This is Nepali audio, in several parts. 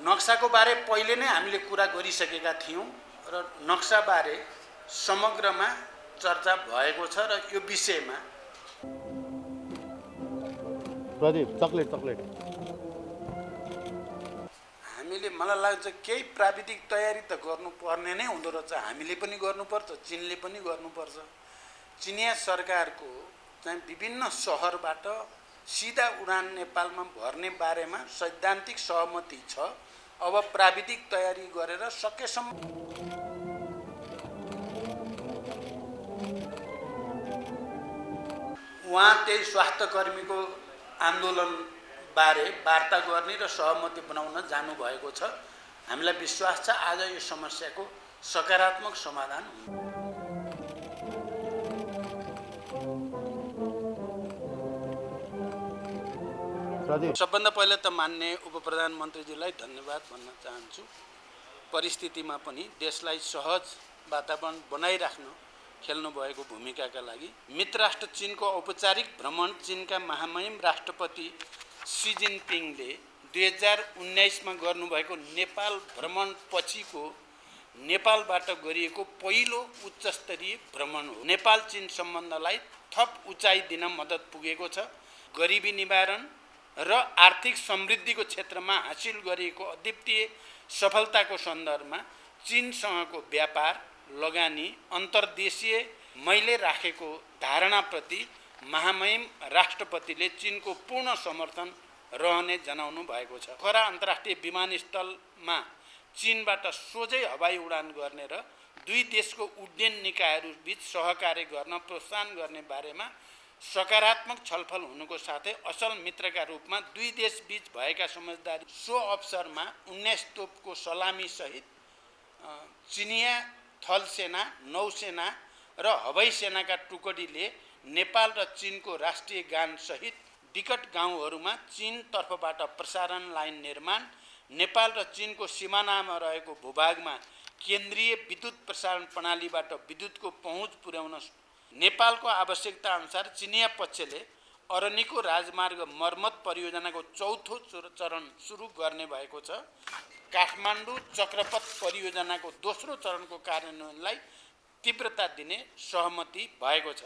नक्साको बारे पहिले नै हामीले कुरा गरिसकेका थियौँ र नक्साबारे समग्रमा चर्चा भएको छ र यो विषयमा प्रदीप चकलेट हामीले मलाई लाग्छ केही प्राविधिक तयारी त गर्नुपर्ने नै हुँदो रहेछ। हामीले पनि गर्नुपर्छ, चीनले पनि गर्नुपर्छ। चिनिया सरकारको चाहिँ विभिन्न सहरबाट सीधा उडान नेपालमा भर्ने बारेमा सैद्धान्तिक सहमति छ। अब प्राविधिक तयारी गरेर सकेसम्म उहाँ त्यही स्वास्थ्यकर्मीको आन्दोलन बारे वार्ता गर्ने र सहमति बनाउन जानुभएको छ। हामीलाई विश्वास छ आज यो समस्याको सकारात्मक समाधान हुन्छ। सबभन्दा पहिला त मान्य उपप्रधानमन्त्रीज्यूलाई धन्यवाद भन्न चाहन्छु। परिस्थितिमा पनि देशलाई सहज वातावरण बनाइराख्न खेल्नुभएको भूमिकाका लागि। मित्र राष्ट्र चीनको औपचारिक भ्रमण चीनका महामहिम राष्ट्रपति सी जिनपिङले 2019मा गर्नुभएको नेपाल भ्रमण पछिको नेपालबाट गरिएको पहिलो उच्चस्तरीय भ्रमण हो। नेपाल चीन सम्बन्धलाई थप उचाइ दिन मद्दत पुगेको छ। गरिबी निवारण र आर्थिक समृद्धिको क्षेत्रमा हासिल गरिएको अद्वितीय सफलताको सन्दर्भमा चीनसँगको व्यापार लगानी अन्तर्देशीय मैले राखेको धारणाप्रति महामहिम राष्ट्रपतिले चीनको पूर्ण समर्थन रहने जनाउनु भएको छ। पोखरा अन्तर्राष्ट्रिय विमानस्थलमा चीनबाट सोझै हवाई उडान गर्ने र दुई देशको उड्डयन निकायहरूबीच सहकार्य गर्न प्रोत्साहन गर्ने बारेमा सकारात्मक छलफल हुनुको साथै असल मित्रका रूपमा दुई देशबीच भएका समझदारी सो अवसरमा 19 तोपको सलामी सहित चिनिया थलसेना, नौसेना र हवाई सेनाका टुकडीले नेपाल र चीनको राष्ट्रिय गान सहित विकट गाउँहरूमा चीन तर्फबाट प्रसारण लाइन निर्माण, नेपाल र चीनको सिमानामा रहेको भूभागमा केन्द्रीय विद्युत प्रसारण प्रणालीबाट विद्युतको पहुँच पुर्याउन नेपालको आवश्यकता अनुसार चिनिया पक्षले अरनिको राजमार्ग मर्मत परियोजनाको चौथो चरण सुरु गर्ने भएको छ। काठमाडौँ चक्रपथ परियोजनाको दोस्रो चरणको कार्यान्वयनलाई तीव्रता दिने सहमति भएको छ।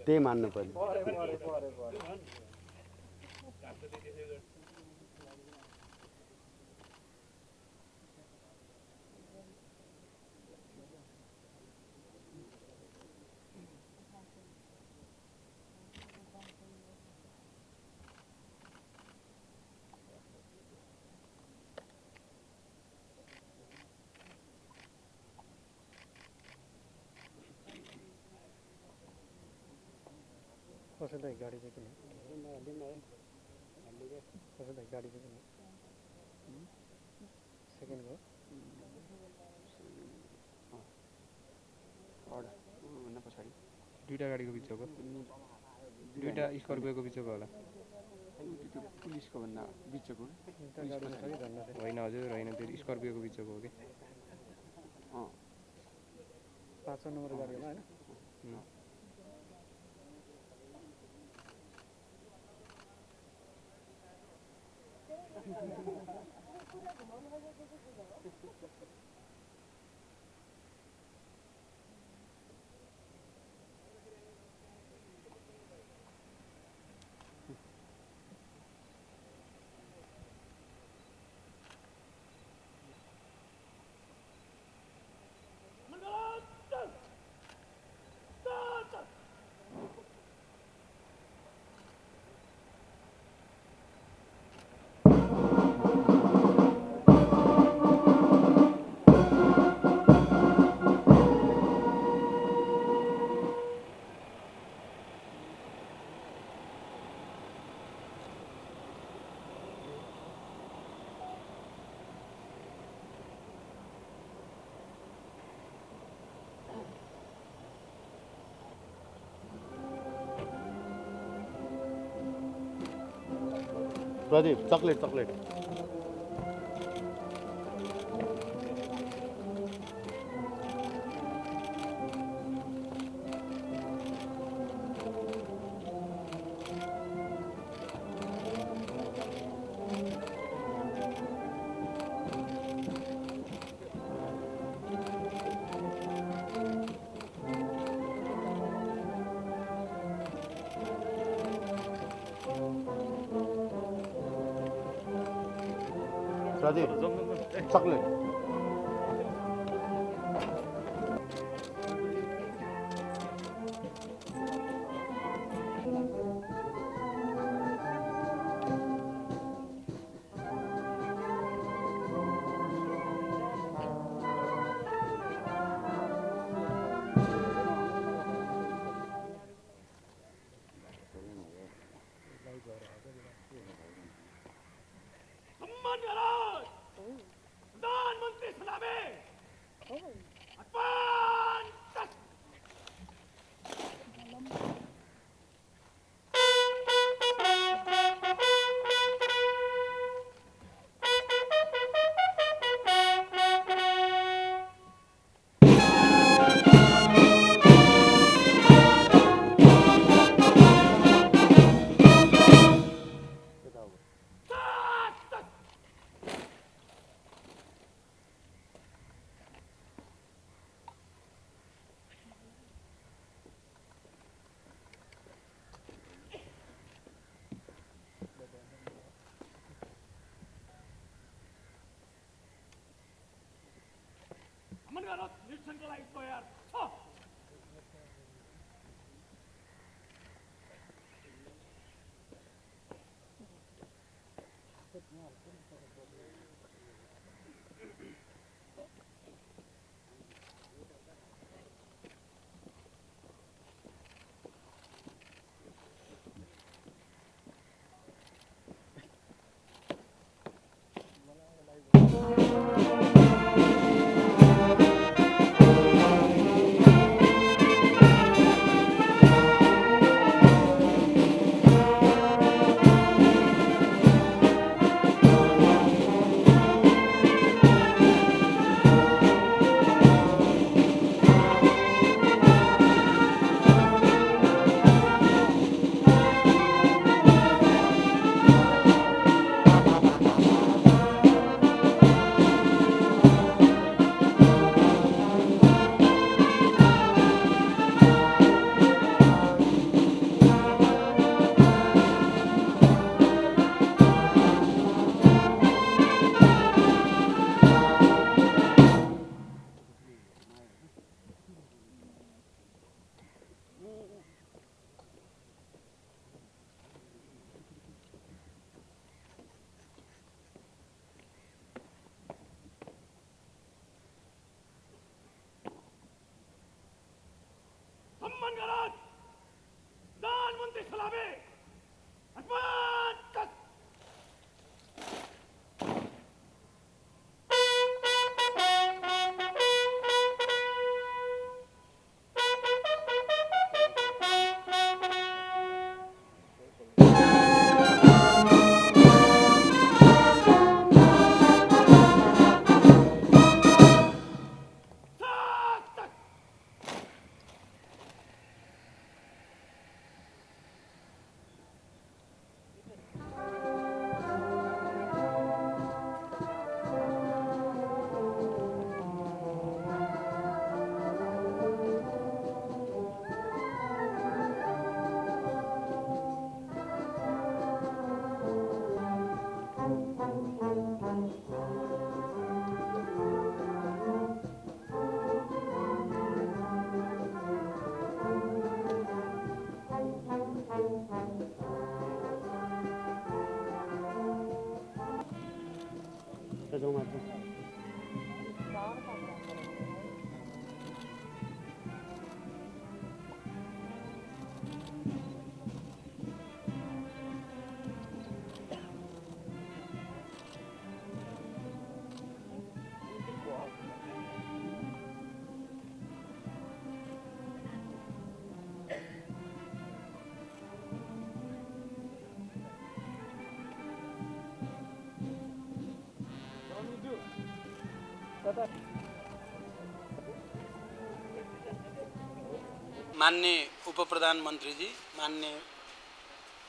त्यही मान्नु पर्यो। कसैलाई गाडी चाहिँ किन कसैलाई गाडी चाहिँ किन सेकेन्ड हो पछाडि दुईटा गाडीको बिचको दुईटा स्कर्पियोको बिचको होला त्यो पुलिसको भन्दा बिचको होइन हजुर होइन त्यो स्कर्पियोको बिचको हो कि 5 नम्बर गाडी होला हैन Pradeep chocolate chocolate Pradeep chocolate प्रधानमंत्री Salameh Mangarot decentralized tayar. Mangarot प्रधानमंत्री सलामे मान्य उपप्रधानमन्त्रीजी, मान्य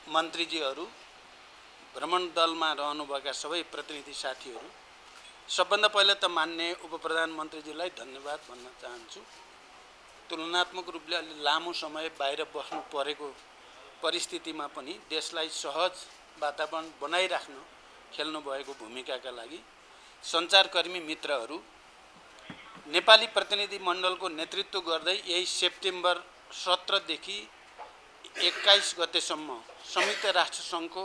मन्त्रीजीहरू, भ्रमण दलमा रहनुभएका सबै प्रतिनिधि साथीहरू, सबभन्दा पहिला त मान्य उपप्रधानमन्त्रीजीलाई धन्यवाद भन्न चाहन्छु। तुलनात्मक रूपले अलि लामो समय बाहिर बस्नु परेको परिस्थितिमा पनि देशलाई सहज वातावरण बनाइराख्न खेल्नुभएको भूमिकाका लागि सञ्चारकर्मी मित्रहरू, नेपाली प्रतिनिधि मण्डलको नेतृत्व गर्दै यही सेप्टेम्बर 17 देखि 21 गतेसम्म संयुक्त राष्ट्रसङ्घको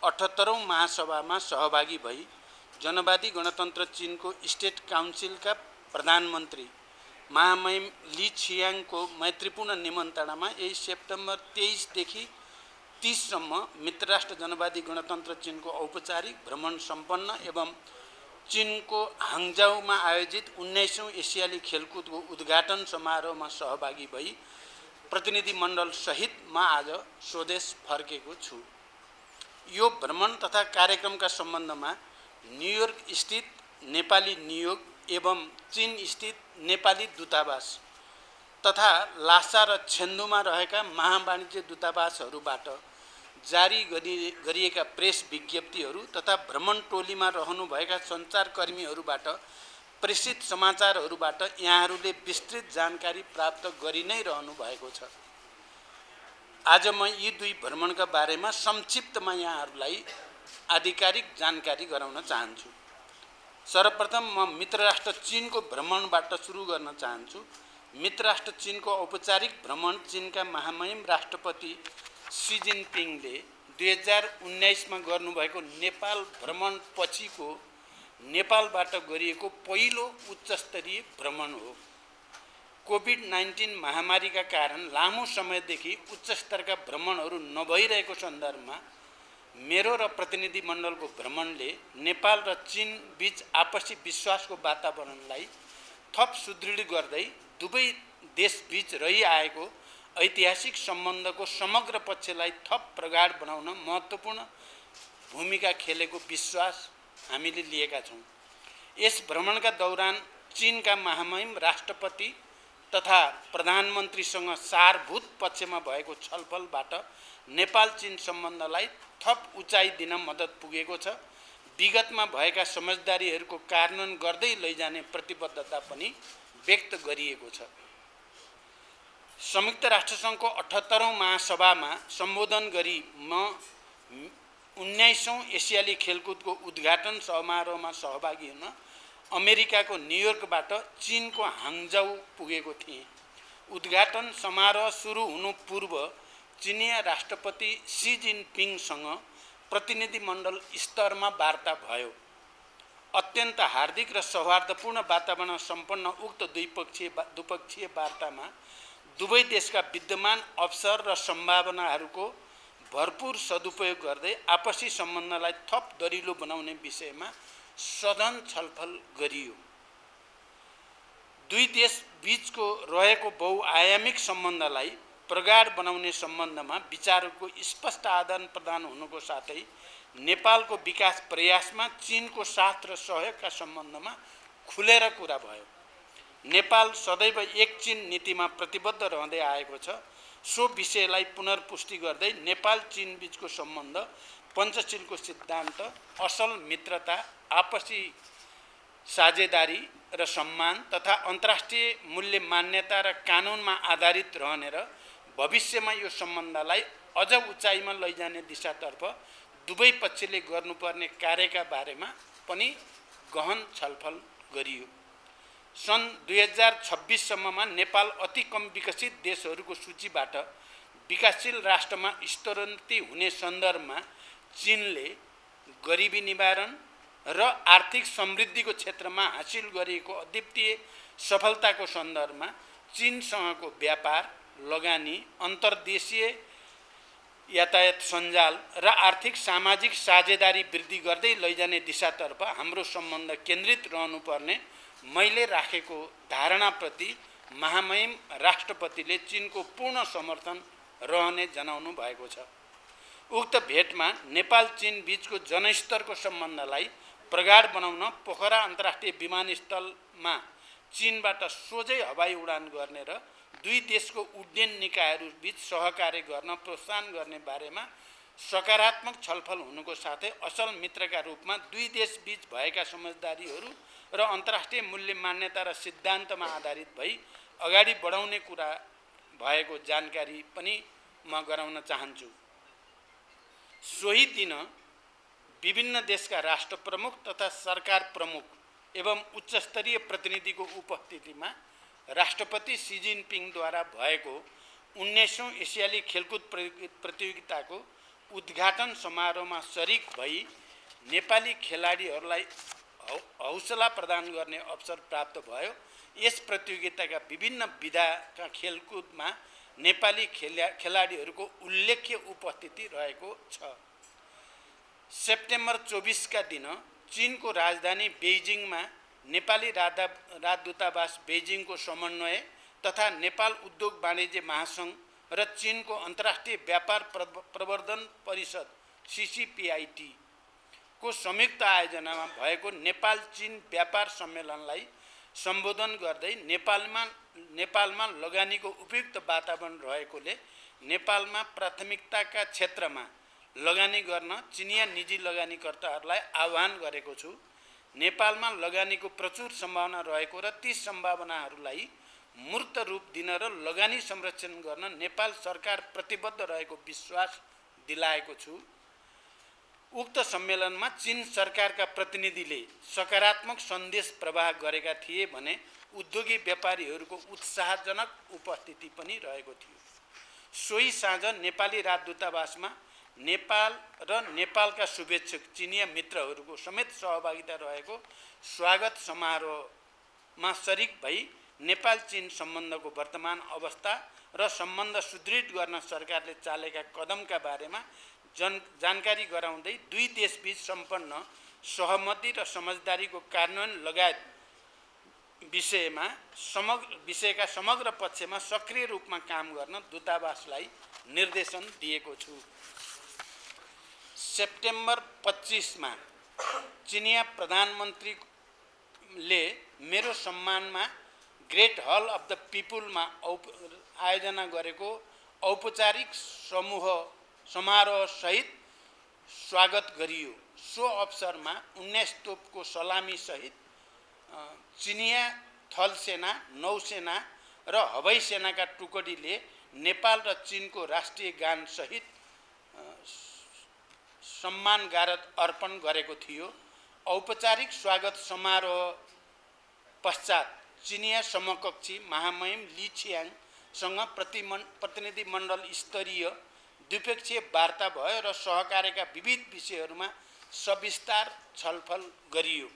78औं महासभामा सहभागी भई जनवादी गणतन्त्र चीनको स्टेट काउन्सिलका प्रधानमन्त्री महामहिम ली छियाङको मैत्रीपूर्ण निमन्त्रणामा यही सेप्टेम्बर 23 देखि 30 सम्म मित्रराष्ट्र जनवादी गणतन्त्र चीनको औपचारिक भ्रमण सम्पन्न एवं चीनको हाङजाउमा आयोजित 19औं एसियाली खेलकुदको उद्घाटन समारोहमा सहभागी भई प्रतिनिधि मण्डल सहित म आज स्वदेश फर्केको छु। यो भ्रमण तथा कार्यक्रमका सम्बन्धमा न्युयोर्क स्थित नेपाली नियोग एवं चीन स्थित नेपाली दूतावास तथा लासा र छेन्दुमा रहेका महावाणिज्य दूतावासहरूबाट जारी गरिएका प्रेस विज्ञप्तिहरू तथा भ्रमण टोलीमा रहनुभएका सञ्चारकर्मीहरूबाट प्रेषित समाचारहरूबाट यहाँहरूले विस्तृत जानकारी प्राप्त गरि नै रहनु भएको छ। आज म यी दुई भ्रमणका बारेमा संक्षिप्तमा यहाँहरूलाई आधिकारिक जानकारी गराउन चाहन्छु। सर्वप्रथम म मित्रराष्ट्र चीनको भ्रमणबाट सुरु गर्न चाहन्छु। मित्रराष्ट्र चीनको औपचारिक भ्रमण चीनका महामहिम राष्ट्रपति सी जिनपिङले 2019 मा गर्नुभएको नेपाल भ्रमण पछिको नेपालबाट गरिएको पहिलो उच्चस्तरीय भ्रमण हो। कोभिड-19 महामारीका कारण लामो समयदेखि उच्चस्तरका भ्रमणहरू नभइरहेको सन्दर्भमा मेरो र प्रतिनिधि मण्डलको भ्रमणले नेपाल र चीन बीच आपसी विश्वासको वातावरणलाई थप सुदृढ गर्दै दुवै देशबीच रहिआएको ऐतिहासिक सम्बन्धको समग्र पक्षलाई थप प्रगाढ बनाउन महत्त्वपूर्ण भूमिका खेलेको विश्वास हामीले लिएका छौँ। यस भ्रमणका दौरान चीनका महामहिम राष्ट्रपति तथा प्रधानमन्त्रीसँग सारभूत पक्षमा भएको छलफलबाट नेपाल चीन सम्बन्धलाई थप उचाइ दिन मद्दत पुगेको छ। विगतमा भएका समझदारीहरूको कार्यान्वयन गर्दै लैजाने प्रतिबद्धता पनि व्यक्त गरिएको छ। संयुक्त राष्ट्रसङ्घको 78औं महासभामा सम्बोधन गरी म 19औं एसियाली खेलकुदको उद्घाटन समारोहमा सहभागी हुन अमेरिकाको न्युयोर्कबाट चीनको हाङजाउ पुगेको थिएँ। उद्घाटन समारोह सुरु हुनु पूर्व चीनिया राष्ट्रपति सी जिनपिङसँग प्रतिनिधि मण्डल स्तरमा वार्ता भयो। अत्यन्त हार्दिक र सौहार्दपूर्ण वातावरण सम्पन्न उक्त द्विपक्षीय वार्तामा दुवै देशका विद्यमान अवसर र सम्भावनाहरूको भरपूर सदुपयोग गर्दै आपसी सम्बन्धलाई थप दरिलो बनाउने विषयमा सघन छलफल गरियो। दुई देश बीचको रहेको बहुआयामिक सम्बन्धलाई प्रगाढ बनाउने सम्बन्धमा विचारहरूको स्पष्ट आदान प्रदान हुनुको साथै नेपालको विकास प्रयासमा चीनको साथ र सहयोगका सम्बन्धमा खुलेर कुरा भयो। नेपाल सदैव एक चीन नीतिमा प्रतिबद्ध रहँदै आएको छ। सो विषयलाई पुनर्पुष्टि गर्दै नेपाल चीन बीचको सम्बन्ध पञ्चशीलको सिद्धान्त, असल मित्रता, आपसी साझेदारी र सम्मान तथा अन्तर्राष्ट्रिय मूल्य मान्यता र कानुनमा आधारित रहने र भविष्यमा यो सम्बन्धलाई अझ उचाइमा लैजाने दिशातर्फ दुवै पक्षले गर्नुपर्ने कार्यका बारेमा पनि गहन छलफल गरियो। सन् 2026 सम्ममा नेपाल अति कम विकसित देशहरूको सूचीबाट विकासशील राष्ट्रमा स्तरोन्नति हुने सन्दर्भमा चीनले गरिबी निवारण र आर्थिक समृद्धिको क्षेत्रमा हासिल गरिएको अद्वितीय सफलताको सन्दर्भमा चीनसँगको व्यापार, लगानी, अन्तर्देशीय यातायात सञ्जाल र आर्थिक सामाजिक साझेदारी वृद्धि गर्दै लैजाने दिशातर्फ हाम्रो सम्बन्ध केन्द्रित रहनुपर्ने मैले राखेको धारणाप्रति महामहिम राष्ट्रपतिले चीनको पूर्ण समर्थन रहने जनाउनु भएको छ। उक्त भेटमा नेपाल चीन बीचको जनस्तरको सम्बन्धलाई प्रगाढ बनाउन पोखरा अन्तर्राष्ट्रिय विमानस्थलमा चीनबाट सोझै हवाई उडान गर्ने र दुई देशको उड्डयन निकायहरू बीच सहकार्य गर्न प्रोत्साहन गर्ने बारेमा सकारात्मक छलफल हुनुको साथै असल मित्रका रूपमा दुई देश बीच भएका समझदारीहरू र अन्तर्राष्ट्रिय मूल्य मान्यता र सिद्धान्तमा आधारित भई अगाडि बढाउने कुरा भएको जानकारी पनि म गराउन चाहन्छु। सोही दिन विभिन्न देशका राष्ट्र प्रमुख तथा सरकार प्रमुख एवं उच्चस्तरीय प्रतिनिधिको उपस्थितिमा राष्ट्रपति सी जिनपिङद्वारा भएको 19औं एसियाली खेलकुद प्रतियोगिताको उद्घाटन समारोहमा सरिक भई नेपाली खेलाडीहरूलाई हौसला प्रदान गर्ने अवसर प्राप्त भयो। यस प्रतियोगिताका विभिन्न विधाका खेलकुदमा नेपाली खेलाडीहरूको उल्लेख्य उपस्थिति रहेको छ। सेप्टेम्बर 24 का दिन चीनको राजधानी बेइजिङमा नेपाली राजदूतावास बेइजिङको समन्वय तथा नेपाल उद्योग वाणिज्य महासंघ र चीनको अन्तर्राष्ट्रिय व्यापार प्रवर्धन परिषद CCPIT को संयुक्त आयोजनामा भएको नेपाल चीन व्यापार सम्मेलनलाई सम्बोधन गर्दै नेपालमा लगानीको उपयुक्त वातावरण रहेकोले नेपालमा प्राथमिकताका क्षेत्रमा लगानी गर्न चिनिया निजी लगानीकर्ताहरूलाई आह्वान गरेको छु। नेपालमा लगानीको प्रचुर सम्भावना रहेको र ती सम्भावनाहरूलाई मूर्त रूप दिन र लगानी संरक्षण गर्न नेपाल सरकार प्रतिबद्ध रहेको विश्वास दिलाएको छु। उक्त सम्मेलनमा चीन सरकारका प्रतिनिधिले सकारात्मक सन्देश प्रवाह गरेका थिए भने उद्योगी व्यापारीहरूको उत्साहजनक उपस्थिति पनि रहेको थियो। सोही साँझ नेपाली राजदूतावासमा नेपाल र नेपालका शुभेच्छुक चिनिया मित्रहरूको समेत सहभागिता रहेको स्वागत समारोहमा सरिक भई नेपाल चीन सम्बन्धको वर्तमान अवस्था र सम्बन्ध सुदृढ गर्न सरकारले चालेका कदमका बारेमा जानकारी गराउँदै दुई देशबीच सम्पन्न सहमति र समझदारीको कार्यान्वयन लगायत विषयका समग्र पक्षमा सक्रिय रूपमा काम गर्न दूतावासलाई निर्देशन दिएको छु। सेप्टेम्बर 25 मा चिनिया प्रधानमन्त्रीले मेरो सम्मानमा ग्रेट हल अफ द पिपुलमा आयोजना गरेको औपचारिक समारोह सहित स्वागत गरियो। सो अवसरमा 19 तोपको सलामी सहित चिनिया थलसेना, नौसेना र हवाई सेनाका टुकडीले नेपाल र चीनको राष्ट्रिय गान सहित सम्मान गारद अर्पण गरेको थियो। औपचारिक स्वागत समारोह पश्चात चिनिया समकक्षी महामहिम ली छियाङसँग प्रतिनिधि मण्डल स्तरीय द्विपक्षीय वार्ता भयो र सहकार्यका विविध विषयहरूमा सविस्तार छलफल गरियो।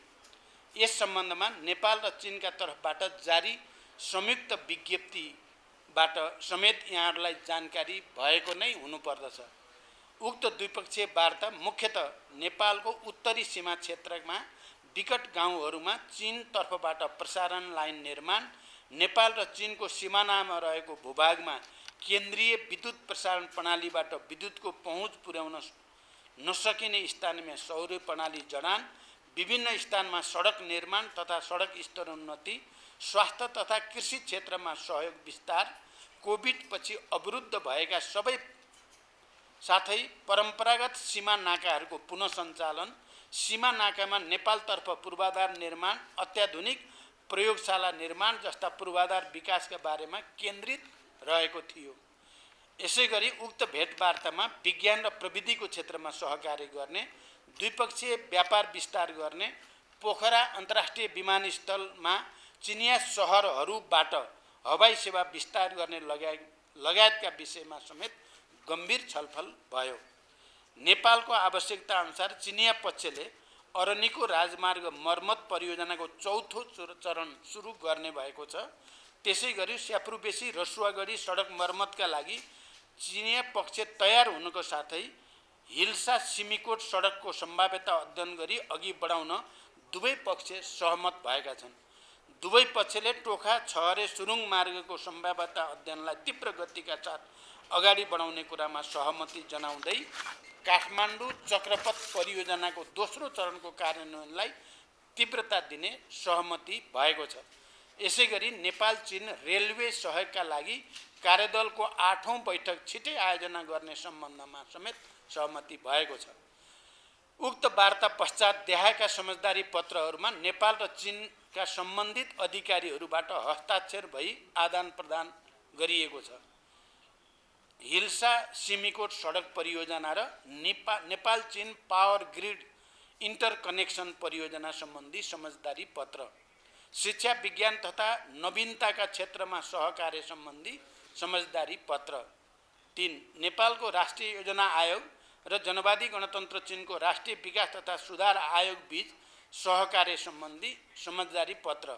यस सम्बन्धमा नेपाल र चीनका तर्फबाट जारी संयुक्त विज्ञप्तिबाट समेत यहाँहरूलाई जानकारी भएको नै हुनुपर्दछ। उक्त द्विपक्षीय वार्ता मुख्यतः नेपालको उत्तरी सीमा क्षेत्रमा विकट गाउँहरूमा चीन तर्फबाट प्रसारण लाइन निर्माण, नेपाल र चीनको सीमानामा रहेको भूभागमा केन्द्रीय विद्युत प्रसारण प्रणालीबाट विद्युतको पहुँच पुर्याउन नसकिने स्थानमा सौर्य प्रणाली जडान, विभिन्न स्थानमा सडक निर्माण तथा सडक स्तरोन्नति, स्वास्थ्य तथा कृषि क्षेत्रमा सहयोग विस्तार, कोभिड पछि अवरुद्ध भएका सबै साथै परम्परागत सीमा नाकाहरूको पुनः सञ्चालन, सीमा नाकामा नेपालतर्फ पूर्वाधार निर्माण, अत्याधुनिक प्रयोगशाला निर्माण जस्ता पूर्वाधार विकासका बारेमा केन्द्रित रहेको थियो। यसैगरी उक्त भेटवार्तामा विज्ञान र प्रविधिको क्षेत्रमा सहकार्य गर्ने, द्विपक्षीय व्यापार विस्तार गर्ने, पोखरा अन्तर्राष्ट्रिय विमानस्थलमा चिनिया सहरहरूबाट हवाई सेवा विस्तार गर्ने लगायतका विषयमा समेत गम्भीर छलफल भयो। नेपालको आवश्यकता अनुसार चिनिया पक्षले अरनिको राजमार्ग मर्मत परियोजनाको चौथो चरण सुरु गर्ने भएको छ। त्यसैगरी स्यापुरबेसी रसुवागढी सडक मर्मतका लागि चिनिया पक्ष तयार हुनुको साथै हिल्सा सिमीकोट सडकको सम्भाव्यता अध्ययन गरी अघि बढाउन दुवै पक्ष सहमत भएका छन्। दुवै पक्षले टोखा छहरे सुरुङ मार्गको सम्भाव्यता अध्ययनलाई तीव्र गतिका साथ अगाडि बढाउने कुरामा सहमति जनाउँदै काठमाडौँ चक्रपथ परियोजनाको दोस्रो चरणको कार्यान्वयनलाई तीव्रता दिने सहमति भएको छ। यसैगरी नेपाल चीन रेलवे सहयोगका लागि कार्यदलको 8औं बैठक छिटै आयोजना गर्ने सम्बन्धमा समेत सहमति भएको छ। उक्त वार्ता पश्चात देखाएका समझदारी पत्रहरूमा नेपाल र चीनका सम्बन्धित अधिकारीहरूबाट हस्ताक्षर भई आदान प्रदान गरिएको छ। हिल्सा सिमीकोट सडक परियोजना र नेपाल चीन पावर ग्रिड इन्टरकनेक्सन परियोजना सम्बन्धी समझदारी पत्र, शिक्षा विज्ञान तथा नवीनताका क्षेत्रमा सहकार्य सम्बन्धी समझदारी पत्र। 3 नेपालको राष्ट्रिय योजना आयोग र जनवादी गणतन्त्र चीनको राष्ट्रिय विकास तथा सुधार आयोग बीच सहकार्य सम्बन्धी समझदारी पत्र।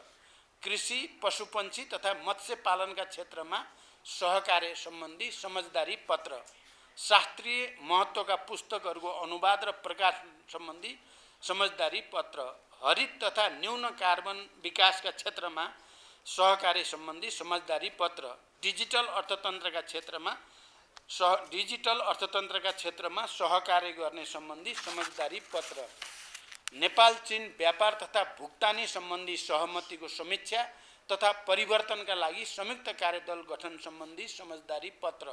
कृषि, पशुपन्छी तथा मत्स्य पालनका क्षेत्रमा सहकार्य सम्बन्धी समझदारी पत्र। शास्त्रीय महत्त्वका पुस्तकहरूको अनुवाद र प्रकाशन सम्बन्धी समझदारी पत्र। हरित तथा न्यून कार्बन विकासका क्षेत्रमा सहकार्य सम्बन्धी समझदारी पत्र। डिजिटल अर्थतन्त्रका क्षेत्रमा सहकार्य गर्ने सम्बन्धी समझदारी पत्र। नेपाल चीन व्यापार तथा भुक्तानी सम्बन्धी सहमतिको समीक्षा तथा परिवर्तनका लागि संयुक्त कार्यदल गठन सम्बन्धी समझदारी पत्र।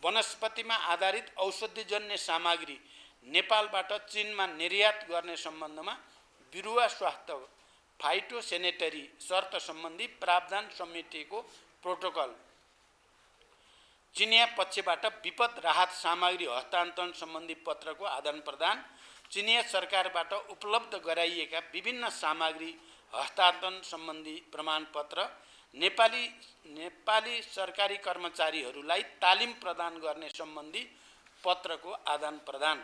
वनस्पतिमा आधारित औषधिजन्य सामग्री नेपालबाट चीनमा निर्यात गर्ने सम्बन्धमा बिरुवा स्वास्थ्य फाइटोसेनेटरी शर्त सम्बन्धी प्रावधान समितिको प्रोटोकल। चिनिया पक्षबाट विपद राहत सामग्री हस्तान्तरण सम्बन्धी पत्रको आदान प्रदान। चिनिया सरकारबाट उपलब्ध गराइएका विभिन्न सामग्री हस्तान्तरण सम्बन्धी प्रमाणपत्र। नेपाली सरकारी कर्मचारीहरूलाई तालिम प्रदान गर्ने सम्बन्धी पत्रको आदान प्रदान।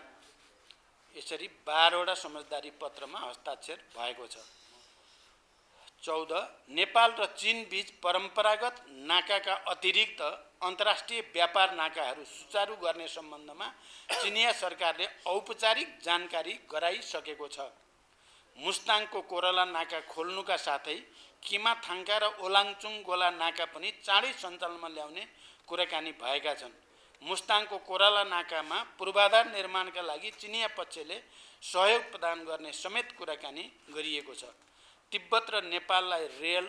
यसरी 12वटा समझदारी पत्रमा हस्ताक्षर भएको छ। 14 नेपाल र चीन बीच परम्परागत नाकाका अतिरिक्त अन्तर्राष्ट्रिय व्यापार नाकाहरू सुचारू गर्ने सम्बन्धमा चिनिया सरकारले औपचारिक जानकारी गराइसकेको छ। मुस्ताङको कोरला नाका खोल्नुका साथै किमाथाङ्का र ओलाङचुङ गोला नाका पनि चाँडै सञ्चालनमा ल्याउने कुराकानी भएका छन्। मुस्ताङको कोरला नाकामा पूर्वाधार निर्माणका लागि चिनिया पक्षले सहयोग प्रदान गर्ने समेत कुराकानी गरिएको छ। तिब्बत र नेपाललाई रेल,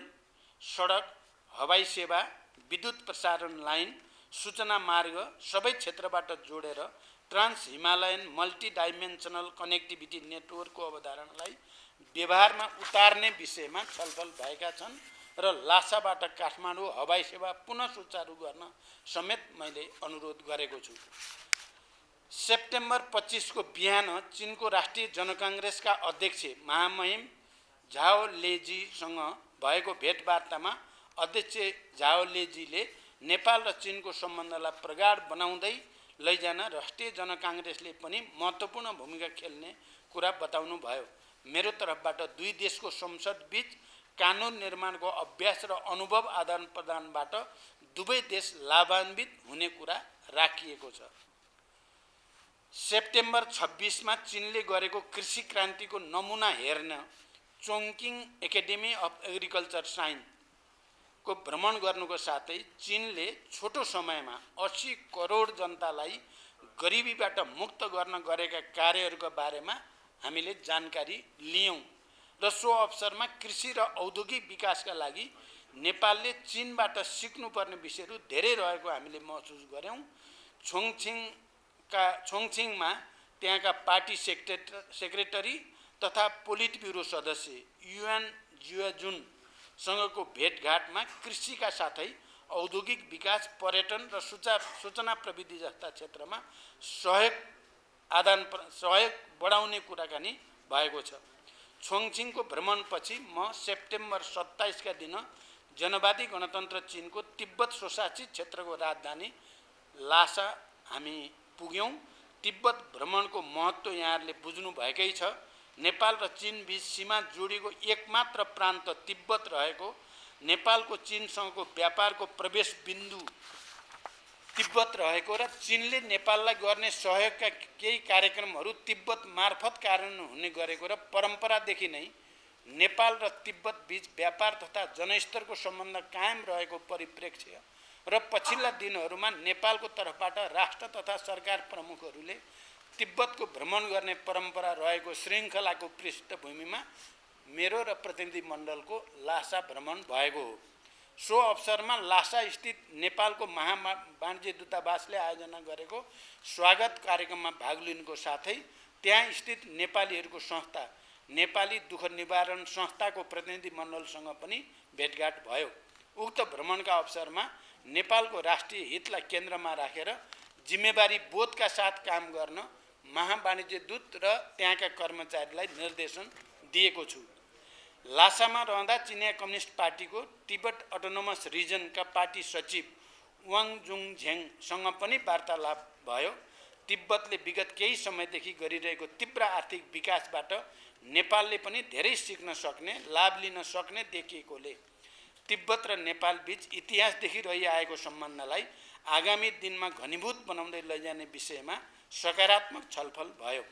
सडक, हवाई सेवा, विद्युत प्रसारण लाइन, सूचना मार्ग सबै क्षेत्रबाट जोडेर trans Himalayan multi dimensional connectivity नेटवर्कको अवधारणालाई व्यवहारमा उतार्ने विषयमा छलफल भएका छन् र लासाबाट काठमाडौँ हवाई सेवा पुनः सुचारू गर्न समेत मैले अनुरोध गरेको छु। सेप्टेम्बर 25 को बिहान चीनको राष्ट्रिय जनकाङ्ग्रेसका अध्यक्ष महामहिम झाओ लेजीसँग भएको भेटवार्तामा अध्यक्ष झाओ लेजीले नेपाल र चीनको सम्बन्धलाई प्रगाढ बनाउँदै लैजान राष्ट्रिय जनकाङ्ग्रेसले पनि महत्त्वपूर्ण भूमिका खेल्ने कुरा बताउनु भयो। मेरो तर्फबाट दुई देशको संसद बीच कानुन निर्माणको अभ्यास र अनुभव आदान प्रदानबाट दुवै देश लाभान्वित हुने कुरा राखिएको छ। सेप्टेम्बर 26 मा चीनले गरेको कृषि क्रान्तिको नमुना हेर्न चोङकिङ एकाडेमी अफ एग्रिकल्चर साइन्स को भ्रमण गर्नुको साथै चीनले छोटो समयमा 80 करोड जनतालाई गरिबीबाट मुक्त गर्न गरेका कार्यहरूका बारेमा हामीले जानकारी लियौं र सो अवसरमा कृषि र औद्योगिक विकासका लागि नेपालले चीनबाट सिक्नुपर्ने विषयहरू धेरै रहेको हामीले महसुस गर्यौं। छोङछिङमा त्यहाँका पार्टी सेक्रेटरी तथा पोलिट ब्युरो सदस्य युएन जियाजुन सँगको भेटघाटमा कृषिका साथै औद्योगिक विकास, पर्यटन र सूचना प्रविधि जस्ता क्षेत्रमा सहयोग बढाउने कुराकानी भएको छ। छोङछिङको भ्रमणपछि म सेप्टेम्बर 27 का दिन जनवादी गणतन्त्र चीनको तिब्बत स्वशासित क्षेत्रको राजधानी लासा हामी पुग्यौं। तिब्बत भ्रमणको महत्त्व यहाँहरूले बुझ्नु भएकै छ। नेपाल र चीन बीच सीमा जोडिएको एकमात्र प्रान्त तिब्बत रहेको, नेपालको चीनसँगको व्यापारको प्रवेश बिन्दु तिब्बत रहेको र चीनले नेपाललाई गर्ने सहयोगका केही कार्यक्रमहरू तिब्बत मार्फत कार्यान्वयन हुने गरेको र परम्परादेखि नै नेपाल र तिब्बत बीच व्यापार तथा जनस्तरको सम्बन्ध कायम रहेको परिप्रेक्ष्य र पछिल्ला दिनहरूमा नेपालको तर्फबाट राष्ट्र तथा सरकार प्रमुखहरूले तिब्बतको भ्रमण गर्ने परम्परा रहेको श्रृङ्खलाको पृष्ठभूमिमा मेरो र प्रतिनिधि मण्डलको लासा भ्रमण भएको हो। सो अवसरमा लासा स्थित नेपालको महावाणिज्य दूतावासले आयोजना गरेको स्वागत कार्यक्रममा भाग लिनुको साथै त्यहाँ स्थित नेपालीहरूको संस्था नेपाली दुःख निवारण संस्थाको प्रतिनिधि मण्डलसँग पनि भेटघाट भयो। उक्त भ्रमणका अवसरमा नेपालको राष्ट्रिय हितलाई केन्द्रमा राखेर जिम्मेवारी बोधका साथ काम गर्न महावाणिज्य दूत र त्यहाँका कर्मचारीलाई निर्देशन दिएको छु। लासामा रहँदा चिनिया कम्युनिस्ट पार्टीको तिब्बत अटोनोमस रिजनका पार्टी सचिव वाङ जुङझेङसँग पनि वार्तालाप भयो। तिब्बतले विगत केही समयदेखि गरिरहेको तीव्र आर्थिक विकासबाट नेपालले पनि धेरै सिक्न सक्ने लाभ लिन सक्ने देखिएकोले तिब्बत र नेपाल बीच इतिहासदेखि रहिआएको सम्बन्धलाई आगामी दिनमा घनीभूत बनाउँदै लैजाने विषयमा सकारात्मक छलफल भयो।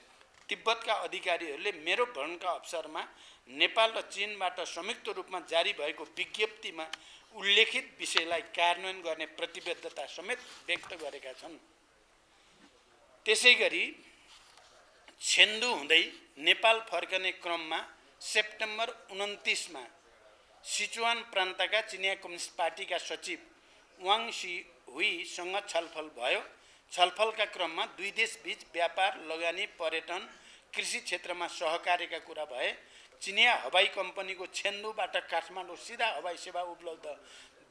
तिब्बतका अधिकारीहरूले मेरो भ्रमणका अवसरमा नेपाल र चीनबाट संयुक्त रूपमा जारी भएको विज्ञप्तिमा उल्लेखित विषयलाई कार्यान्वयन गर्ने प्रतिबद्धता समेत व्यक्त गरेका छन्। त्यसैगरी छेन्दु हुँदै नेपाल फर्कने क्रममा सेप्टेम्बर 29 मा सिचुवान प्रान्तका चिनिया कम्युनिस्ट पार्टीका सचिव वाङ हुईसँग छलफल भयो। छलफलका क्रममा दुई देशबीच व्यापार, लगानी, पर्यटन, कृषि क्षेत्रमा सहकार्यका कुरा भए। चिनिया हवाई कम्पनीको छेन्दुबाट काठमाडौँ सिधा हवाई सेवा उपलब्ध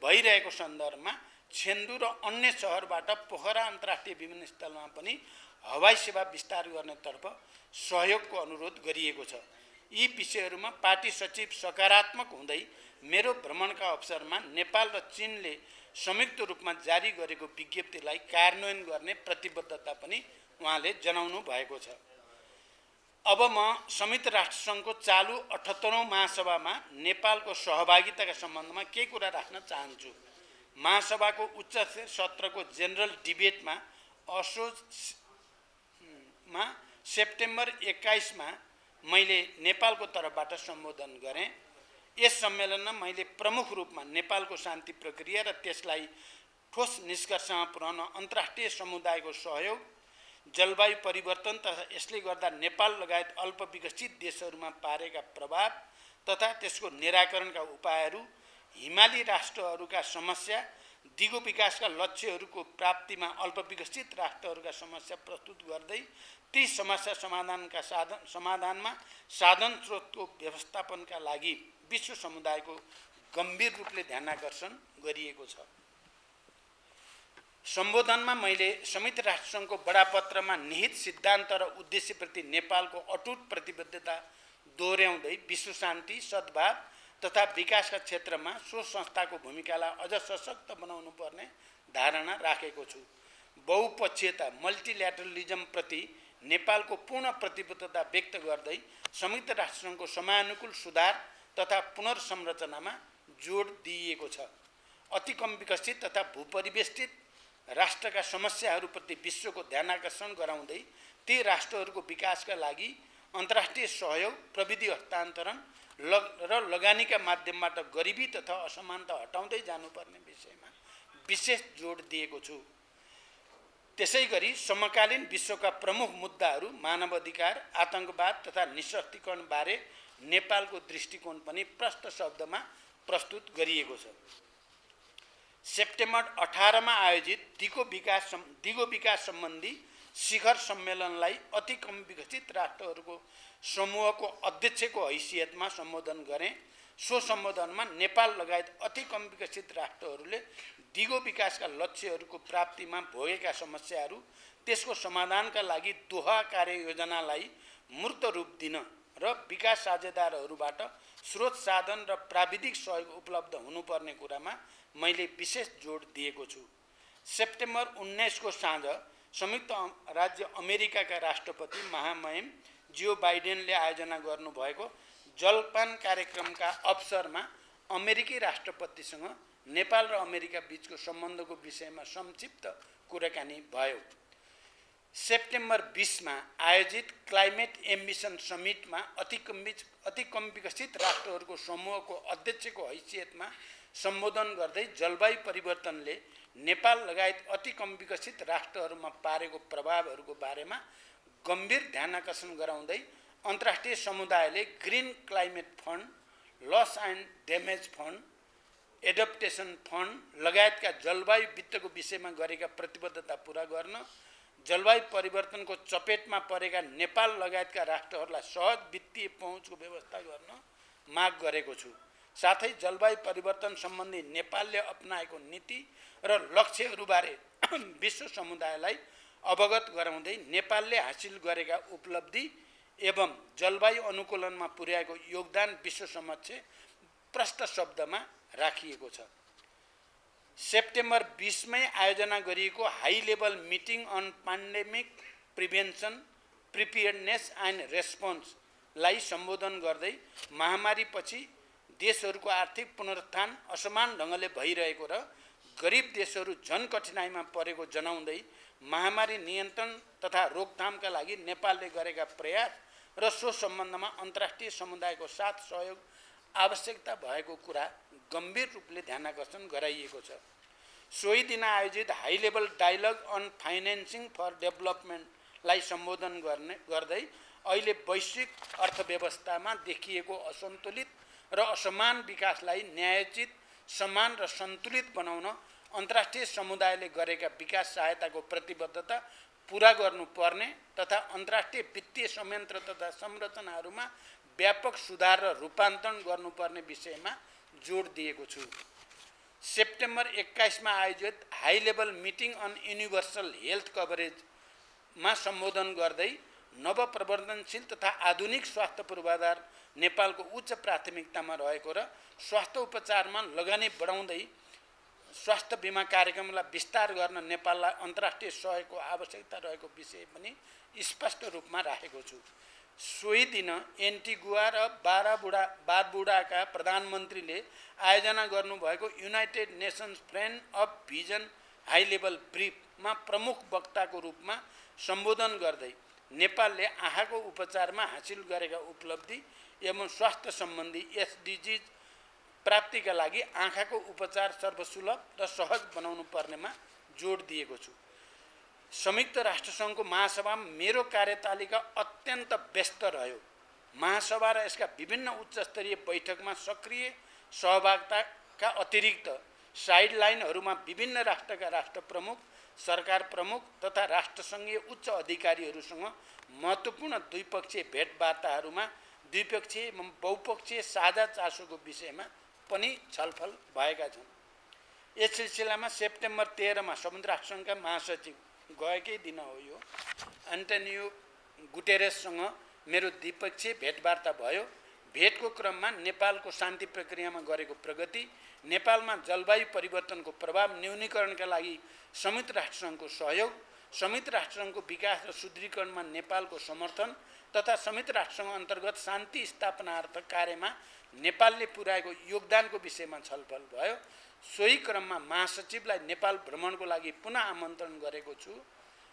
भइरहेको सन्दर्भमा छेन्दु र अन्य सहरबाट पोखरा अन्तर्राष्ट्रिय विमानस्थलमा पनि हवाई सेवा विस्तार गर्नेतर्फ सहयोगको अनुरोध गरिएको छ। यी विषयहरूमा पार्टी सचिव सकारात्मक हुँदै मेरो भ्रमणका अवसरमा नेपाल र चीनले संयुक्त रूपमा जारी गरेको विज्ञप्तिलाई कार्यान्वयन गर्ने प्रतिबद्धता पनि उहाँले जनाउनु भएको छ। अब म संयुक्त राष्ट्रसङ्घको चालु 78औं महासभामा नेपालको सहभागिताका सम्बन्धमा केही कुरा राख्न चाहन्छु। महासभाको उच्च सत्रको जेनरल डिबेटमा असोजमा सेप्टेम्बर 21 मा मैले नेपालको तर्फबाट सम्बोधन गरेँ। यस सम्मेलनमा मैले प्रमुख रूपमा नेपालको शान्ति प्रक्रिया र त्यसलाई ठोस निष्कर्षमा पुर्याउन अन्तर्राष्ट्रिय समुदायको सहयोग, जलवायु परिवर्तन तथा यसले गर्दा नेपाल लगायत अल्पविकसित देशहरूमा पारेका प्रभाव तथा त्यसको निराकरणका उपायहरू, हिमाली राष्ट्रहरूका समस्या, दिगो विकासका लक्ष्यहरूको प्राप्तिमा अल्पविकसित राष्ट्रहरूका समस्या प्रस्तुत गर्दै ती समस्या समाधानमा साधन स्रोतको व्यवस्थापनका लागि विश्व समुदायको गम्भीर रूपले ध्यानाकर्षण गरिएको छ। सम्बोधनमा मैले संयुक्त राष्ट्रसङ्घको बडापत्रमा निहित सिद्धान्त र उद्देश्यप्रति नेपालको अटुट प्रतिबद्धता दोहोर्याउँदै विश्व शान्ति, सद्भाव तथा विकासका क्षेत्रमा सो संस्थाको भूमिकालाई अझ सशक्त बनाउनु पर्ने धारणा राखेको छु। बहुपक्षीयता मल्टिल्याटरलिजमप्रति नेपालको पूर्ण प्रतिबद्धता व्यक्त गर्दै संयुक्त राष्ट्रसङ्घको समयानुकूल सुधार तथा पुनर्संरचनामा जोड दिइएको छ। अति कम विकसित तथा भूपरिवेष्टित राष्ट्रका समस्याहरूप्रति विश्वको ध्यानाकर्षण गराउँदै ती राष्ट्रहरूको विकासका लागि अन्तर्राष्ट्रिय सहयोग, प्रविधि हस्तान्तरण र लगानीका माध्यमबाट गरिबी तथा असमानता हटाउँदै जानुपर्ने विषयमा विशेष जोड दिएको छु। त्यसैगरी समकालीन विश्वका प्रमुख मुद्दाहरू मानवाधिकार, आतंकवाद तथा निशस्त्रीकरण बारे नेपालको दृष्टिकोण पनि प्रष्ट शब्दमा प्रस्तुत गरिएको छ। सेप्टेम्बर 18 मा आयोजित दिगो विकास सम्बन्धी शिखर सम्मेलनलाई अति कम विकसित राष्ट्रहरूको समूहको अध्यक्षको हैसियतमा सम्बोधन गरेँ। सो सम्बोधनमा नेपाल लगायत अति कम विकसित राष्ट्रहरूले दिगो विकासका लक्ष्यहरूको प्राप्तिमा भोगेका समस्याहरू, त्यसको समाधानका लागि दोहा कार्ययोजनालाई मूर्त रूप दिन र विकास साझेदारहरूबाट स्रोत साधन र प्राविधिक सहयोग उपलब्ध हुनुपर्ने कुरामा मैले विशेष जोड दिएको छु। सेप्टेम्बर 19 को साँझ संयुक्त राज्य अमेरिकाका राष्ट्रपति महामहिम जो बाइडेनले आयोजना गर्नुभएको जलपान कार्यक्रमका अवसरमा अमेरिकी राष्ट्रपतिसँग नेपाल र अमेरिका बीचको सम्बन्धको विषयमा संक्षिप्त कुराकानी भयो। सेप्टेम्बर 20 मा आयोजित क्लाइमेट एम्बिसन समिटमा अति कम विकसित राष्ट्रहरूको समूहको अध्यक्षको हैसियतमा सम्बोधन गर्दै जलवायु परिवर्तनले नेपाल लगायत अति कम विकसित राष्ट्रहरूमा पारेको प्रभावहरूको बारेमा गम्भीर ध्यानाकर्षण गराउँदै अन्तर्राष्ट्रिय समुदायले green climate fund, loss and damage fund, adaptation fund लगायतका जलवायु वित्तको विषयमा गरेका प्रतिबद्धता पूरा गर्न, जलवायु परिवर्तनको चपेटमा परेका नेपाल लगायतका राष्ट्रहरूलाई सहज वित्तीय पहुँचको व्यवस्था गर्न माग गरेको छु। साथै जलवायु परिवर्तन सम्बन्धी नेपालले अपनाएको नीति र लक्ष्यहरूबारे विश्व समुदायलाई अवगत गराउँदै नेपालले हासिल गरेका उपलब्धि एवं जलवायु अनुकूलनमा पुर्याएको योगदान विश्व समक्ष प्रष्ट शब्दमा राखिएको छ। सेप्टेम्बर 20 मै आयोजना गरिएको high level meeting on pandemic prevention, preparedness and रेस्पोन्सलाई सम्बोधन गर्दै महामारीपछि देशहरूको आर्थिक पुनरुत्थान असमान ढङ्गले भइरहेको र गरिब देशहरू झन कठिनाइमा परेको जनाउँदै महामारी नियन्त्रण तथा रोकथामका लागि नेपालले गरेका प्रयास र सो सम्बन्धमा अन्तर्राष्ट्रिय समुदायको साथ सहयोग आवश्यकता भएको कुरा गम्भीर रूपले ध्यानाकर्षण गराइएको छ। सोही दिन आयोजित high level dialogue on financing for डेभलपमेन्टलाई सम्बोधन गर्दै अहिले वैश्विक अर्थव्यवस्थामा देखिएको असन्तुलित र असमान विकासलाई न्यायोचित, समान र सन्तुलित बनाउन अन्तर्राष्ट्रिय समुदायले गरेका विकास सहायताको प्रतिबद्धता पूरा गर्नुपर्ने तथा अन्तर्राष्ट्रिय वित्तीय संयन्त्र तथा संरचनाहरूमा व्यापक सुधार र रूपान्तरण गर्नुपर्ने विषयमा जोड दिएको छु। सेप्टेम्बर 21 मा आयोजित high level meeting on universal health कभरेजमा सम्बोधन गर्दै नवप्रवर्धनशील तथा आधुनिक स्वास्थ्य पूर्वाधार नेपालको उच्च प्राथमिकतामा रहेको र स्वास्थ्य उपचारमा लगानी बढाउँदै स्वास्थ्य बीमा कार्यक्रमलाई विस्तार गर्न नेपाललाई अन्तर्राष्ट्रिय सहयोगको आवश्यकता रहेको विषय पनि स्पष्ट रूपमा राखेको छु। सोही दिन एन्टिगुआ र बारबुडाका प्रधानमन्त्रीले आयोजना गर्नुभएको United Nations friend of vision high level ब्रिफमा प्रमुख वक्ताको रूपमा सम्बोधन गर्दै नेपालले आँखाको उपचारमा हासिल गरेका उपलब्धि एवं स्वास्थ्य सम्बन्धी एसडिजिज प्राप्तिका लागि आँखाको उपचार सर्वसुलभ र सहज बनाउनु पर्नेमा जोड दिएको छु। संयुक्त राष्ट्रसङ्घको महासभामा मेरो कार्यतालिका अत्यन्त व्यस्त रह्यो। महासभा र यसका विभिन्न उच्चस्तरीय बैठकमा सक्रिय सहभागिताका अतिरिक्त साइडलाइनहरूमा विभिन्न राष्ट्रका राष्ट्र प्रमुख, सरकार प्रमुख तथा राष्ट्रसङ्घीय उच्च अधिकारीहरूसँग महत्त्वपूर्ण द्विपक्षीय भेटवार्ताहरूमा द्विपक्षीय एवं बहुपक्षीय साझा चासोको विषयमा पनि छलफल भएका छन्। यस सिलसिलामा सेप्टेम्बर 13 मा संयुक्त राष्ट्रसङ्घका महासचिव गएकै दिन हो यो एन्टोनियो गुटेरेससँग मेरो द्विपक्षीय भेटवार्ता भयो। भेटको क्रममा नेपालको शान्ति प्रक्रियामा गरेको प्रगति, नेपालमा जलवायु परिवर्तनको प्रभाव न्यूनीकरणका लागि संयुक्त राष्ट्रसङ्घको सहयोग, संयुक्त राष्ट्रसङ्घको विकास र सुदृढीकरणमा नेपालको समर्थन तथा संयुक्त राष्ट्रसङ्घ अन्तर्गत शान्ति स्थापनार्थ कार्यमा नेपालले पुर्याएको योगदानको विषयमा छलफल भयो। सोही क्रममा महासचिवलाई नेपाल भ्रमणको लागि पुनः आमन्त्रण गरेको छु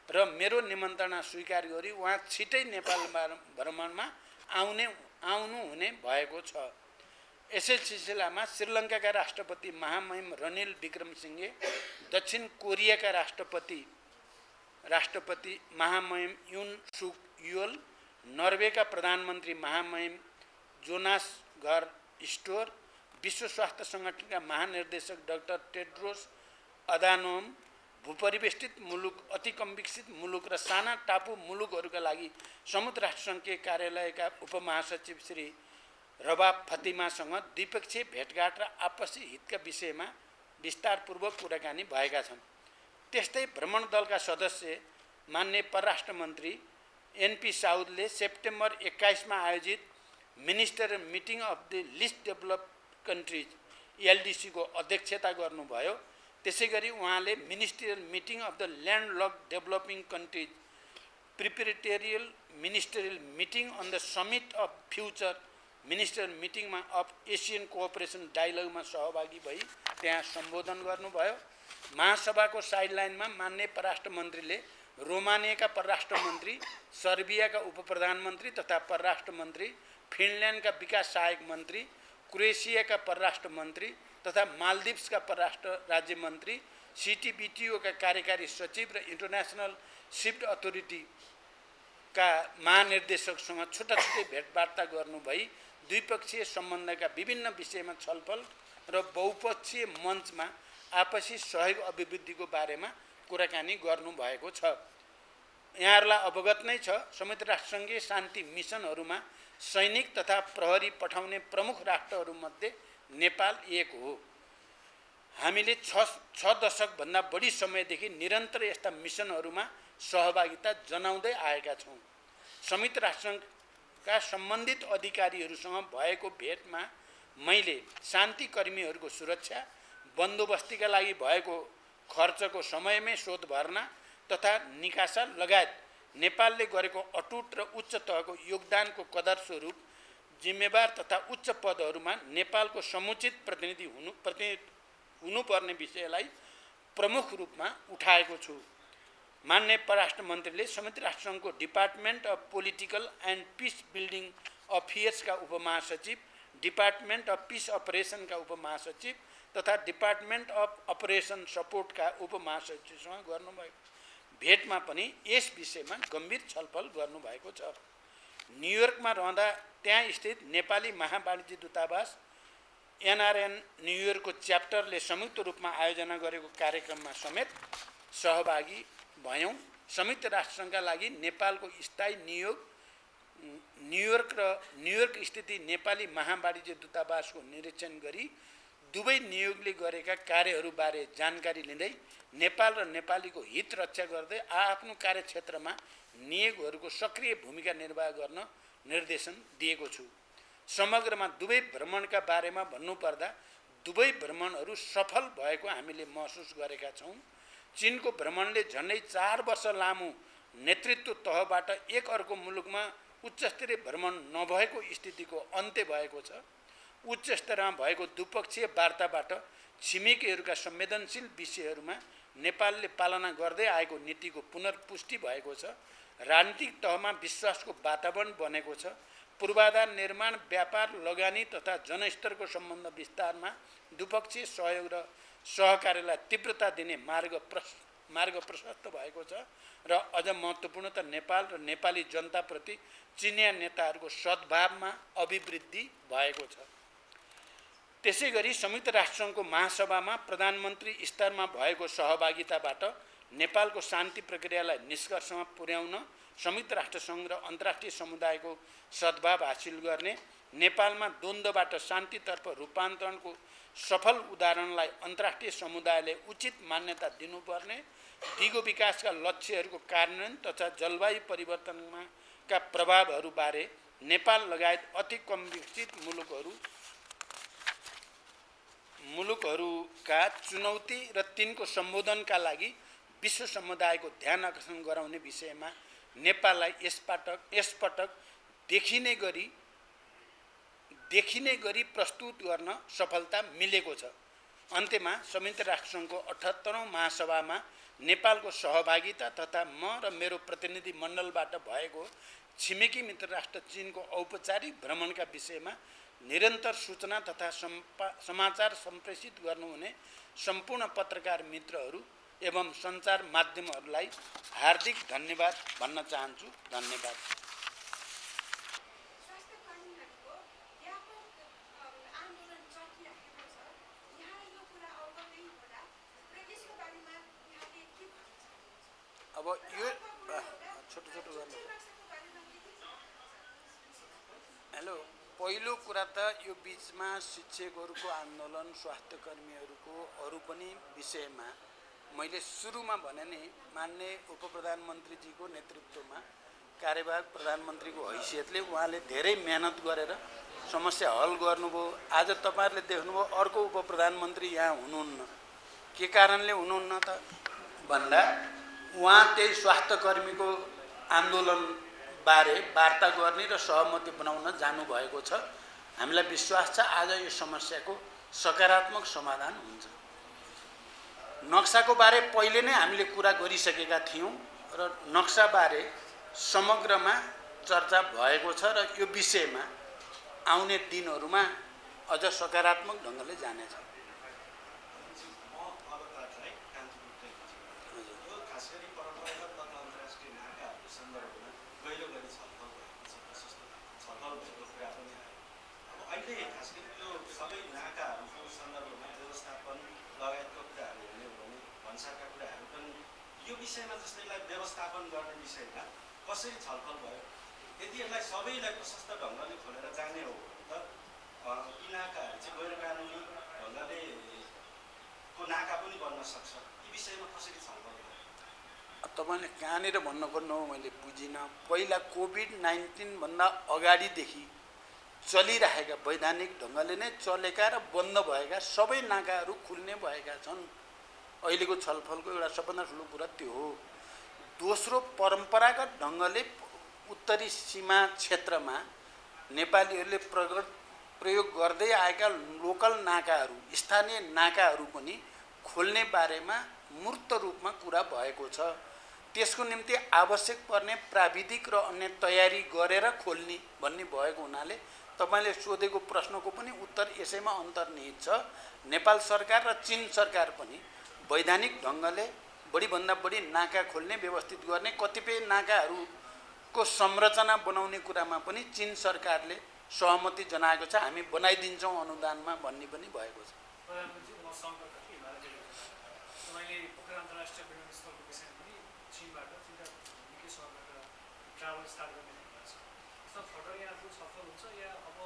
र मेरो निमन्त्रणा स्वीकार गरी उहाँ छिटै नेपाल भ्रमणमा आउनुहुने भएको छ। यसै सिलसिलामा श्रीलङ्काका राष्ट्रपति महामहिम रनिल विक्रमसिंघे, दक्षिण कोरियाका राष्ट्रपति महामहिम युन सुक युल, नर्वेका प्रधानमन्त्री महामहिम जोनास घर स्टोर, विश्व स्वास्थ्य सङ्गठनका महानिर्देशक डाक्टर टेड्रोस अधानोम, भूपरिवेष्टित मुलुक, अति कम विकसित मुलुक र साना टापु मुलुकहरूका लागि संयुक्त राष्ट्रसङ्घीय कार्यालयका उपमहासचिव श्री रबाब फतिमासँग द्विपक्षीय भेटघाट र आपसी हितका विषयमा विस्तारपूर्वक कुराकानी भएका छन्। त्यस्तै भ्रमण दलका सदस्य माननीय परराष्ट्र मन्त्री एनपी साउदले सेप्टेम्बर 21 मा आयोजित ministerial meeting of the least developed countries LDC को अध्यक्षता गर्नुभयो। त्यसै गरी उहाँले ministerial meeting of the landlocked developing countries preparatory ministerial meeting on the summit of future ministerial मिटिङमा अफ एसियन कोअपरेसन डायलगमा सहभागी भई त्यहाँ सम्बोधन गर्नुभयो। महासभाको साइडलाइनमा माननीय परराष्ट्र मन्त्रीले रोमानियाका परराष्ट्र मन्त्री, सर्बियाका उपप्रधानमन्त्री तथा परराष्ट्र मन्त्री, फिनल्यान्डका विकास सहायक मन्त्री, क्रोएसियाका परराष्ट्र मन्त्री तथा मालदिप्सका परराष्ट्र राज्य मन्त्री, सिटिबिटिओका कार्यकारी सचिव र इन्टरनेसनल सिफ्ट अथोरिटी का महानिर्देशकसँग छुट्टै भेटवार्ता गर्नु भई द्विपक्षीय सम्बन्धका विभिन्न विषयमा छलफल र बहुपक्षीय मञ्चमा आपसी सहयोग अभिवृद्धिको बारेमा कुराकानी गर्नुभएको छ। यहाँहरूलाई अवगत नै छ, संयुक्त राष्ट्रसङ्घीय शान्ति मिसनहरूमा सैनिक तथा प्रहरी पठाउने प्रमुख राष्ट्रहरूमध्ये नेपाल एक हो। हामीले 6 दशकभन्दा बढी समयदेखि निरन्तर यस्ता मिसनहरूमा सहभागिता जनाउँदै आएका छौँ। संयुक्त राष्ट्रका सम्बन्धित अधिकारीहरूसँग भएको भेटमा मैले शान्तिकर्मीहरूको सुरक्षा, बन्दोबस्तीका लागि भएको खर्चको समयमै शोध भर्ना तथा निकासा लगायत नेपालले गरेको अटुट र उच्च तहको योगदानको कदर स्वरूप जिम्मेवार तथा उच्च पदहरूमा नेपालको समुचित प्रतिनिधि हुनुपर्ने विषयलाई प्रमुख रूपमा उठाएको छु। माननीय परराष्ट्र मन्त्रीले संयुक्त राष्ट्रसङ्घको department of political and peace building अफेयर्सका उपमहासचिव, डिपार्टमेन्ट अफ पिस अपरेसनका उपमहासचिव तथा डिपार्टमेन्ट अफ अपरेसन सपोर्टका उपमहासचिवसँग गर्नुभएको भेटमा पनि यस विषयमा गम्भीर छलफल गर्नुभएको छ। न्युयोर्कमा रहँदा त्यहाँ स्थित नेपाली महावाणिज्य दूतावास एनआरएन न्युयोर्कको च्याप्टरले संयुक्त रूपमा आयोजना गरेको कार्यक्रममा समेत सहभागी भयौँ। संयुक्त राष्ट्रसङ्घका लागि नेपालको स्थायी नियोग न्युयोर्क स्थित नेपाली महावाणिज्य दूतावासको निरीक्षण गरी दुवै नियोगले गरेका कार्यहरूबारे जानकारी लिँदै नेपाल र नेपालीको हित रक्षा गर्दै आफ्नो कार्यक्षेत्रमा नियोगहरूको सक्रिय भूमिका निर्वाह गर्न निर्देशन दिएको छु। समग्रमा दुवै भ्रमणका बारेमा भन्नुपर्दा दुवै भ्रमणहरू सफल भएको हामीले महसुस गरेका छौँ। चीनको भ्रमणले झन्डै 4 वर्ष लामो नेतृत्व तहबाट एक अर्को मुलुकमा उच्चस्तरीय भ्रमण नभएको स्थितिको अन्त्य भएको छ। उच्च स्तरमा भएको द्विपक्षीय वार्ताबाट छिमेकीहरूका संवेदनशील विषयहरूमा नेपालले पालना गर्दै आएको नीतिको पुनर्पुष्टि भएको छ। राजनीतिक तहमा विश्वासको वातावरण बनेको छ। पूर्वाधार निर्माण, व्यापार, लगानी तथा जनस्तरको सम्बन्ध विस्तारमा द्विपक्षीय सहयोग र सहकार्यलाई तीव्रता दिने मार्ग प्रशस्त भएको छ र अझ महत्त्वपूर्ण त नेपाल र नेपाली जनताप्रति चिनिया नेताहरूको सद्भावमा अभिवृद्धि भएको छ। त्यसैगरी संयुक्त राष्ट्रसङ्घको महासभामा प्रधानमन्त्री स्तरमा भएको सहभागिताबाट नेपालको शान्ति प्रक्रियालाई निष्कर्षमा पुर्याउन संयुक्त राष्ट्रसङ्घ र अन्तर्राष्ट्रिय समुदायको सद्भाव हासिल गर्ने, नेपालमा द्वन्द्वबाट शान्तितर्फ रूपान्तरणको सफल उदाहरणलाई अन्तर्राष्ट्रिय समुदायले उचित मान्यता दिनुपर्ने, दिगो विकासका लक्ष्यहरूको कार्यान्वयन तथा जलवायु परिवर्तनका प्रभावहरूबारे नेपाल लगायत अति कम विकसित मुलुकहरूका चुनौती र तिनको सम्बोधनका लागि विश्व समुदायको ध्यान आकर्षण गराउने विषयमा नेपाललाई यसपटक देखिने गरी प्रस्तुत गर्न सफलता मिलेको छ। अन्त्यमा संयुक्त राष्ट्रसङ्घको 78औं महासभामा नेपालको सहभागिता तथा म र मेरो प्रतिनिधि मण्डलबाट भएको छिमेकी मित्र राष्ट्र चीनको औपचारिक भ्रमणका विषयमा निरन्तर सूचना तथा समाचार सम्प्रेषित गर्नुहुने सम्पूर्ण पत्रकार मित्रहरू एवं सञ्चार माध्यमहरूलाई हार्दिक धन्यवाद भन्न चाहन्छु। धन्यवाद। अब यो छोटो गर्नु। हेलो, पहिलो कुरा त यो बीचमा शिक्षकहरूको आन्दोलन, स्वास्थ्यकर्मीहरूको अरू पनि विषयमा मैले सुरुमा भने नि माननीय उपप्रधानमन्त्रीजीको नेतृत्वमा कार्यवाहक प्रधानमन्त्रीको हैसियतले उहाँले धेरै मेहनत गरेर समस्या हल गर्नुभयो। आज तपाईहरुले देख्नुभयो अर्को उपप्रधानमन्त्री यहाँ हुनुहुन्न। के कारणले हुनुहुन्न त भन्दा उहाँ त्यही स्वास्थ्यकर्मीको आन्दोलन बारे वार्ता गर्ने र सहमति बनाउन जानुभएको छ। हामीलाई विश्वास छ आज यो समस्याको सकारात्मक समाधान हुन्छ। नक्साको बारे पहिले नै हामीले कुरा गरिसकेका थियौं र नक्सा बारे समग्रमा चर्चा भएको छ र यो विषयमा आउने दिनहरुमा अझ सकारात्मक ढंगले जानेछ। खासगरी परम्परागत तथा अन्तर्राष्ट्रिय नाकाहरूको सन्दर्भमा गहिरो यो विषयमा जस्तै यसलाई व्यवस्थापन गर्ने विषयमा कसरी छलफल भयो? यदि यसलाई सबैलाई प्रशस्त ढङ्गले खोलेर जाने हो त यी नाकाहरू चाहिँ गैर कानुनी ढङ्गले को नाका पनि बन्न सक्छ। यी विषयमा कसरी छलफल भयो? तपाईँले कहाँनिर भन्न खोज्नु हो मैले बुझिनँ। पहिला कोभिड-19 भन्दा अगाडिदेखि चलिरहेका वैधानिक ढङ्गले नै चलेका र बन्द भएका सबै नाकाहरू खुल्ने भएका छन्। अहिलेको छलफलको एउटा सबभन्दा ठुलो कुरा त्यो हो। दोस्रो, परम्परागत ढङ्गले उत्तरी सीमा क्षेत्रमा नेपालीहरूले प्रयोग गर्दै आएका लोकल नाकाहरू, स्थानीय नाकाहरू पनि खोल्ने बारेमा मूर्त रूपमा कुरा भएको छ। त्यसको निम्ति आवश्यक पर्ने प्राविधिक र अन्य तयारी गरेर खोल्ने भन्ने भएको हुनाले तपाईले सोधेको प्रश्नको पनि उत्तर यसैमा अन्तर्निहित छ। नेपाल सरकार र चीन सरकार पनि वैधानिक ढङ्गले बढीभन्दा बढी नाका खोल्ने, व्यवस्थित गर्ने, कतिपय नाकाहरूको संरचना बनाउने कुरामा पनि चीन सरकारले सहमति जनाएको छ। हामी बनाइदिन्छौँ अनुदानमा भन्ने पनि भएको छ। प्रधानमन्त्री म सम्पर्क के हिमालय तपाईँले पोखरा अन्तर्राष्ट्रिय विमानस्थलको विषयमा पनि चीनबाट निकै सहरबाट ट्राभल स्टार्ट गर्ने भएको छ। त्यसमा फर्दर यहाँको छलफल हुन्छ या अब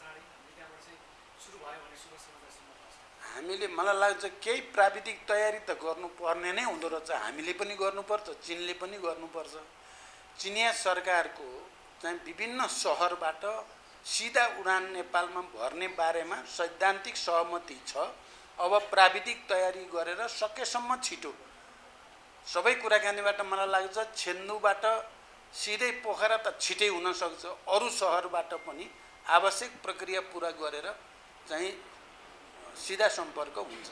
चाँडै हामीले त्यहाँबाट चाहिँ सुरु भयो भने शुभ समाचारसम्म हामीले मलाई लाग्छ केही प्राविधिक तयारी त गर्नुपर्ने नै हुँदो रहेछ। हामीले पनि गर्नुपर्छ, चीनले पनि गर्नुपर्छ। चिनिया सरकारको चाहिँ विभिन्न सहरबाट सीधा उडान नेपालमा भर्ने बारेमा सैद्धान्तिक सहमति छ। अब प्राविधिक तयारी गरेर सकेसम्म छिटो सबै कुराकानीबाट मलाई लाग्छ छेन्दुबाट सिधै पोखरा त छिटै हुन सक्छ। अरू सहरबाट पनि आवश्यक प्रक्रिया पुरा गरेर चाहिँ सिधा सम्पर्क हुन्छ।